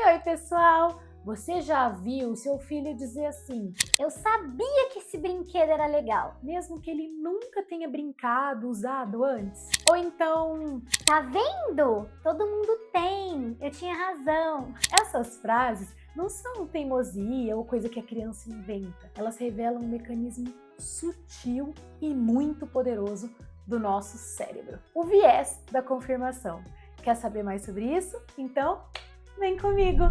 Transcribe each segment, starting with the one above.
Oi, pessoal! Você já viu seu filho dizer assim: eu sabia que esse brinquedo era legal, mesmo que ele nunca tenha brincado, usado antes? Ou então, tá vendo? Todo mundo tem, eu tinha razão. Essas frases não são teimosia ou coisa que a criança inventa. Elas revelam um mecanismo sutil e muito poderoso do nosso cérebro: o viés da confirmação. Quer saber mais sobre isso? Então, vem comigo!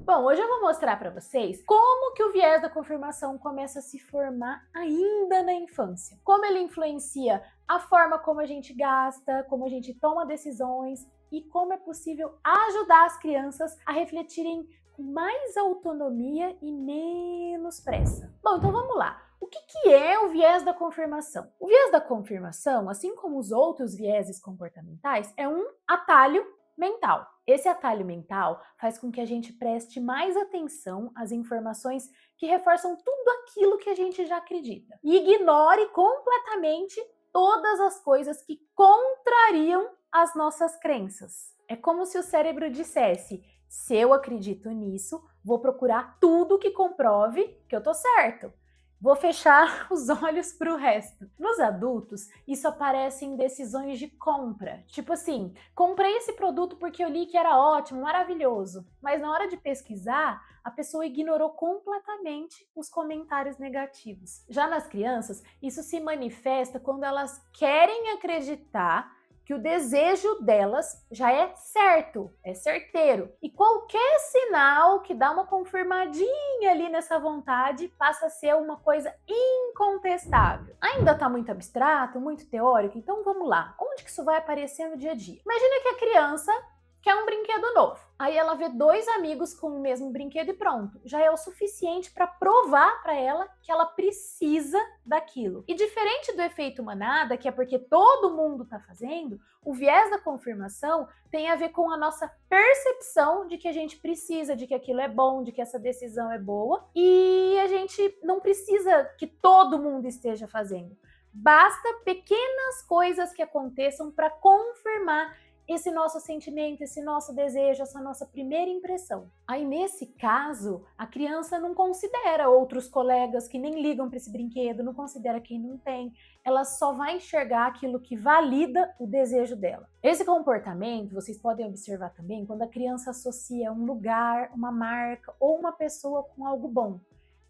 Bom, hoje eu vou mostrar para vocês como que o viés da confirmação começa a se formar ainda na infância. Como ele influencia a forma como a gente gasta, como a gente toma decisões e como é possível ajudar as crianças a refletirem com mais autonomia e menos pressa. Bom, então vamos lá. O que é o viés da confirmação? O viés da confirmação, assim como os outros vieses comportamentais, é um atalho mental. Esse atalho mental faz com que a gente preste mais atenção às informações que reforçam tudo aquilo que a gente já acredita e ignore completamente todas as coisas que contrariam as nossas crenças. É como se o cérebro dissesse: se eu acredito nisso, vou procurar tudo que comprove que eu tô certo. Vou fechar os olhos para o resto. Nos adultos, isso aparece em decisões de compra. Tipo assim, comprei esse produto porque eu li que era ótimo, maravilhoso. Mas na hora de pesquisar, a pessoa ignorou completamente os comentários negativos. Já nas crianças, isso se manifesta quando elas querem acreditar que o desejo delas já é certo, é certeiro. E qualquer sinal que dá uma confirmadinha ali nessa vontade passa a ser uma coisa incontestável. Ainda está muito abstrato, muito teórico, então vamos lá. Onde que isso vai aparecer no dia a dia? Imagina que a criança quer um brinquedo novo. Aí ela vê dois amigos com o mesmo brinquedo e pronto. Já é o suficiente para provar para ela que ela precisa daquilo. E diferente do efeito manada, que é porque todo mundo está fazendo, o viés da confirmação tem a ver com a nossa percepção de que a gente precisa, de que aquilo é bom, de que essa decisão é boa, e a gente não precisa que todo mundo esteja fazendo. Basta pequenas coisas que aconteçam para confirmar esse nosso sentimento, esse nosso desejo, essa nossa primeira impressão. Aí, nesse caso, a criança não considera outros colegas que nem ligam para esse brinquedo, não considera quem não tem, ela só vai enxergar aquilo que valida o desejo dela. Esse comportamento, vocês podem observar também quando a criança associa um lugar, uma marca ou uma pessoa com algo bom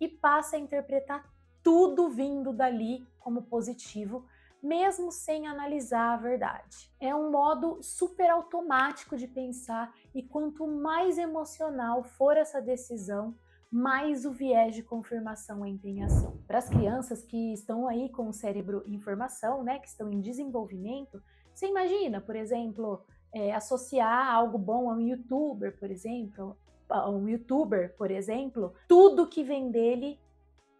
e passa a interpretar tudo vindo dali como positivo, mesmo sem analisar a verdade. É um modo super automático de pensar e quanto mais emocional for essa decisão, mais o viés de confirmação entra em ação. Para as crianças que estão aí com o cérebro em formação, né, que estão em desenvolvimento, você imagina, por exemplo, associar algo bom a um youtuber, por exemplo, tudo que vem dele,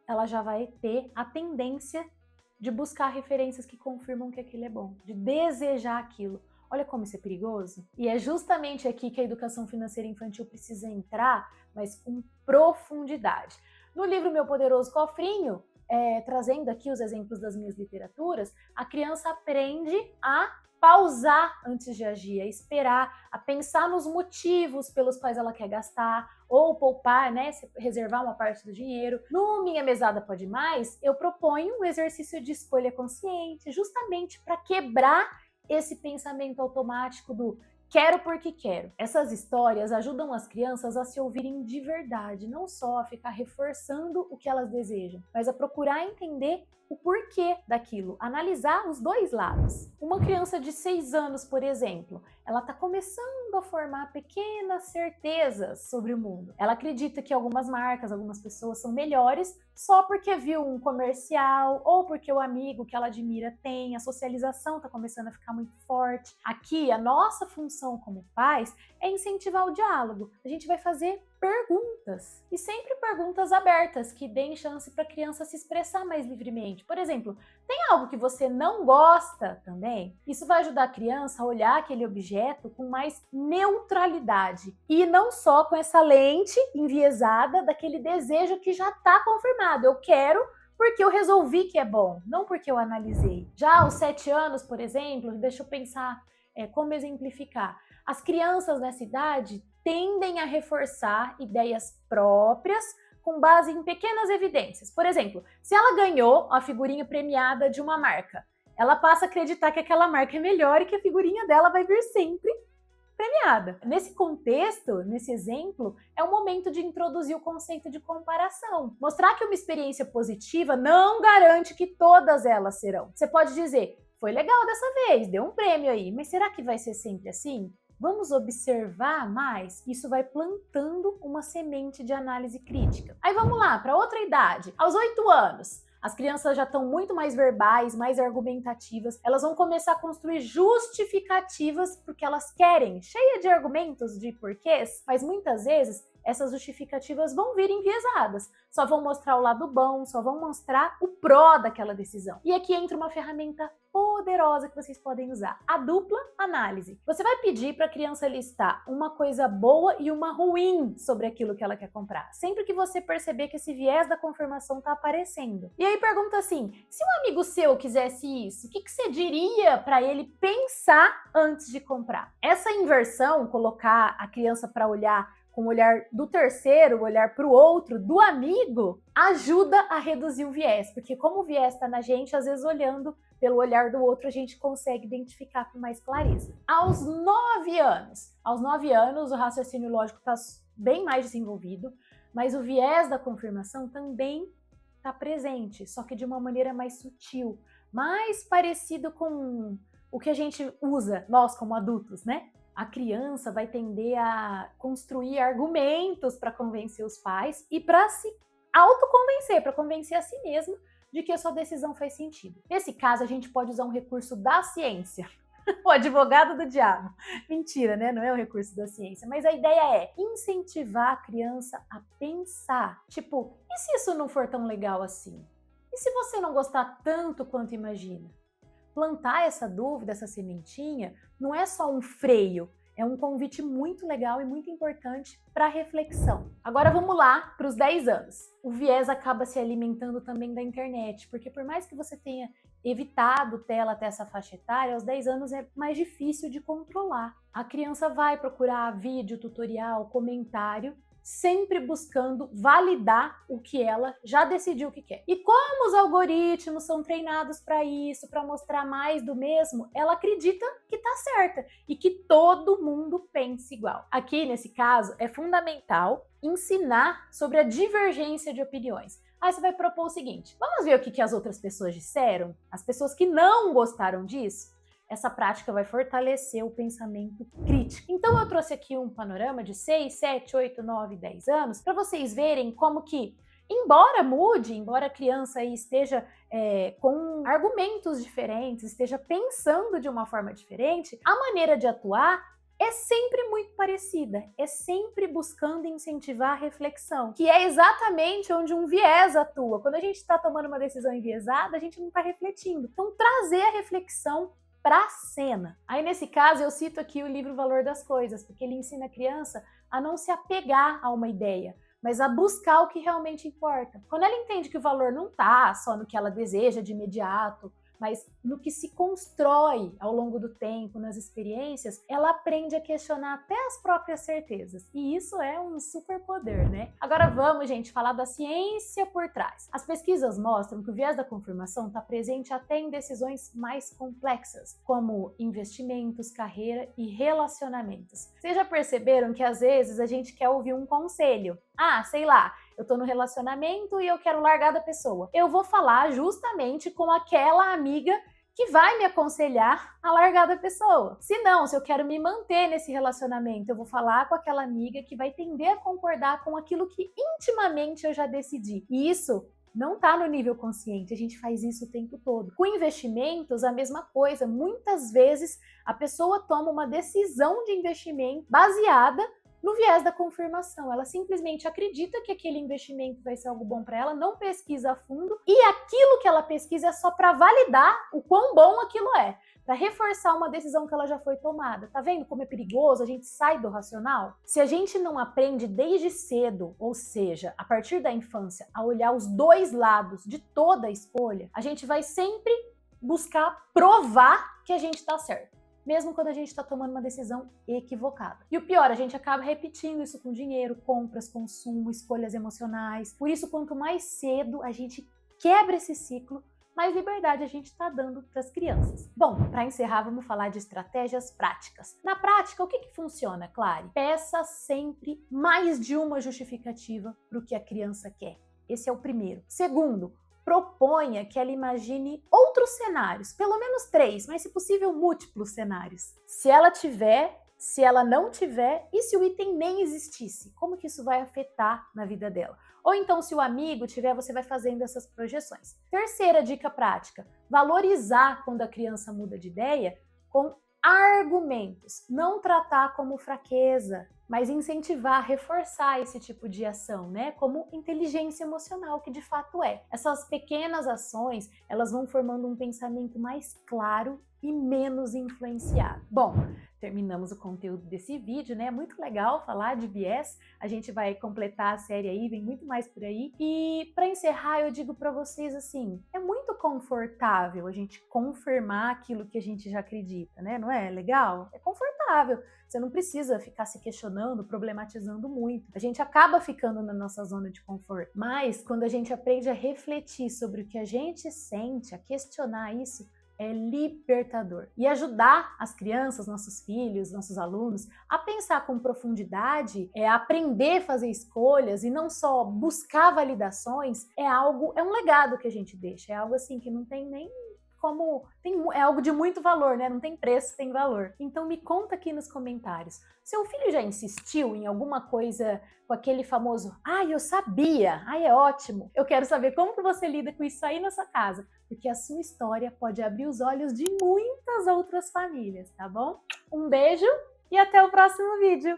ela já vai ter a tendência de buscar referências que confirmam que aquilo é bom, de desejar aquilo. Olha como isso é perigoso. E é justamente aqui que a educação financeira infantil precisa entrar, mas com profundidade. No livro Meu Poderoso Cofrinho, trazendo aqui os exemplos das minhas literaturas, a criança aprende a pausar antes de agir, a esperar, a pensar nos motivos pelos quais ela quer gastar, ou poupar, né, reservar uma parte do dinheiro. No Minha Mesada Pode Mais, eu proponho um exercício de escolha consciente, justamente para quebrar esse pensamento automático do quero porque quero. Essas histórias ajudam as crianças a se ouvirem de verdade, não só a ficar reforçando o que elas desejam, mas a procurar entender o porquê daquilo, analisar os dois lados. Uma criança de 6 anos, por exemplo, ela está começando a formar pequenas certezas sobre o mundo. Ela acredita que algumas marcas, algumas pessoas são melhores só porque viu um comercial ou porque o amigo que ela admira tem, a socialização está começando a ficar muito forte. Aqui, a nossa função como pais é incentivar o diálogo. A gente vai fazer perguntas, e sempre perguntas abertas, que deem chance para a criança se expressar mais livremente. Por exemplo, tem algo que você não gosta também? Isso vai ajudar a criança a olhar aquele objeto com mais neutralidade, e não só com essa lente enviesada daquele desejo que já está confirmado. Eu quero porque eu resolvi que é bom, não porque eu analisei. Já aos 7 anos, por exemplo, deixa eu pensar como exemplificar. As crianças nessa idade tendem a reforçar ideias próprias com base em pequenas evidências. Por exemplo, se ela ganhou a figurinha premiada de uma marca, ela passa a acreditar que aquela marca é melhor e que a figurinha dela vai vir sempre premiada. Nesse contexto, nesse exemplo, é o momento de introduzir o conceito de comparação. Mostrar que uma experiência positiva não garante que todas elas serão. Você pode dizer, foi legal dessa vez, deu um prêmio aí, mas será que vai ser sempre assim? Vamos observar mais? Isso vai plantando uma semente de análise crítica. Aí vamos lá, para outra idade. Aos 8 anos, as crianças já estão muito mais verbais, mais argumentativas. Elas vão começar a construir justificativas porque elas querem, cheia de argumentos, de porquês, mas muitas vezes essas justificativas vão vir enviesadas. Só vão mostrar o lado bom, só vão mostrar o pró daquela decisão. E aqui entra uma ferramenta poderosa que vocês podem usar, a dupla análise. Você vai pedir para a criança listar uma coisa boa e uma ruim sobre aquilo que ela quer comprar, sempre que você perceber que esse viés da confirmação está aparecendo. E aí pergunta assim, se um amigo seu quisesse isso, o que você diria para ele pensar antes de comprar? Essa inversão, colocar a criança para olhar com o olhar do terceiro, o olhar para o outro, do amigo, ajuda a reduzir o viés, porque como o viés está na gente, às vezes olhando pelo olhar do outro, a gente consegue identificar com mais clareza. Aos 9 anos, o raciocínio lógico está bem mais desenvolvido, mas o viés da confirmação também está presente, só que de uma maneira mais sutil, mais parecido com o que a gente usa, nós como adultos, né? A criança vai tender a construir argumentos para convencer os pais e para se autoconvencer, para convencer a si mesma de que a sua decisão faz sentido. Nesse caso, a gente pode usar um recurso da ciência. O advogado do diabo. Mentira, né? Não é um recurso da ciência. Mas a ideia é incentivar a criança a pensar. Tipo, e se isso não for tão legal assim? E se você não gostar tanto quanto imagina? Plantar essa dúvida, essa sementinha, não é só um freio, é um convite muito legal e muito importante para reflexão. Agora vamos lá para os 10 anos. O viés acaba se alimentando também da internet, porque por mais que você tenha evitado tela até essa faixa etária, aos 10 anos é mais difícil de controlar. A criança vai procurar vídeo, tutorial, comentário, sempre buscando validar o que ela já decidiu que quer. E como os algoritmos são treinados para isso, para mostrar mais do mesmo, ela acredita que tá certa e que todo mundo pensa igual. Aqui, nesse caso, é fundamental ensinar sobre a divergência de opiniões. Aí você vai propor o seguinte, vamos ver o que as outras pessoas disseram? As pessoas que não gostaram disso? Essa prática vai fortalecer o pensamento crítico. Então eu trouxe aqui um panorama de 6, 7, 8, 9, 10 anos para vocês verem como que, embora mude, embora a criança aí esteja com argumentos diferentes, esteja pensando de uma forma diferente, a maneira de atuar é sempre muito parecida, é sempre buscando incentivar a reflexão, que é exatamente onde um viés atua. Quando a gente está tomando uma decisão enviesada, a gente não está refletindo. Então trazer a reflexão para a cena. Aí nesse caso eu cito aqui o livro Valor das Coisas, porque ele ensina a criança a não se apegar a uma ideia, mas a buscar o que realmente importa. Quando ela entende que o valor não está só no que ela deseja de imediato, mas no que se constrói ao longo do tempo, nas experiências, ela aprende a questionar até as próprias certezas. E isso é um superpoder, né? Agora vamos, gente, falar da ciência por trás. As pesquisas mostram que o viés da confirmação está presente até em decisões mais complexas, como investimentos, carreira e relacionamentos. Vocês já perceberam que às vezes a gente quer ouvir um conselho? Ah, sei lá, eu tô no relacionamento e eu quero largar da pessoa. Eu vou falar justamente com aquela amiga que vai me aconselhar a largar da pessoa. Se não, se eu quero me manter nesse relacionamento, eu vou falar com aquela amiga que vai tender a concordar com aquilo que intimamente eu já decidi. E isso não está no nível consciente, a gente faz isso o tempo todo. Com investimentos, a mesma coisa. Muitas vezes a pessoa toma uma decisão de investimento baseada no viés da confirmação. Ela simplesmente acredita que aquele investimento vai ser algo bom para ela, não pesquisa a fundo, e aquilo que ela pesquisa é só para validar o quão bom aquilo é, para reforçar uma decisão que ela já foi tomada. Tá vendo como é perigoso? A gente sai do racional? Se a gente não aprende desde cedo, ou seja, a partir da infância, a olhar os dois lados de toda a escolha, a gente vai sempre buscar provar que a gente tá certo. mesmo quando a gente está tomando uma decisão equivocada. E o pior, a gente acaba repetindo isso com dinheiro, compras, consumo, escolhas emocionais. Por isso, quanto mais cedo a gente quebra esse ciclo, mais liberdade a gente está dando para as crianças. Bom, para encerrar, vamos falar de estratégias práticas. Na prática, o que funciona, Clary? Peça sempre mais de uma justificativa para o que a criança quer. Esse é o primeiro. Segundo, proponha que ela imagine outros cenários, pelo menos 3, mas se possível múltiplos cenários. Se ela tiver, se ela não tiver e se o item nem existisse, como que isso vai afetar na vida dela? Ou então, se o amigo tiver, você vai fazendo essas projeções. Terceira dica prática, valorizar quando a criança muda de ideia com argumentos, não tratar como fraqueza, mas incentivar, reforçar esse tipo de ação, né? Como inteligência emocional, que de fato é. Essas pequenas ações, elas vão formando um pensamento mais claro e menos influenciado. Bom, terminamos o conteúdo desse vídeo, né? Muito legal falar de viés. A gente vai completar a série aí, vem muito mais por aí. E para encerrar, eu digo para vocês assim, é muito confortável a gente confirmar aquilo que a gente já acredita, né? Não é legal? É confortável. Você não precisa ficar se questionando, problematizando muito. A gente acaba ficando na nossa zona de conforto. Mas quando a gente aprende a refletir sobre o que a gente sente, a questionar isso, é libertador. E ajudar as crianças, nossos filhos, nossos alunos a pensar com profundidade, aprender a fazer escolhas e não só buscar validações, é um legado que a gente deixa, é algo assim que não tem nem como... é algo de muito valor, né? Não tem preço, tem valor. Então me conta aqui nos comentários. Seu filho já insistiu em alguma coisa com aquele famoso "ai, eu sabia", "ai, é ótimo"? Eu quero saber como que você lida com isso aí na sua casa, porque a sua história pode abrir os olhos de muitas outras famílias, tá bom? Um beijo e até o próximo vídeo!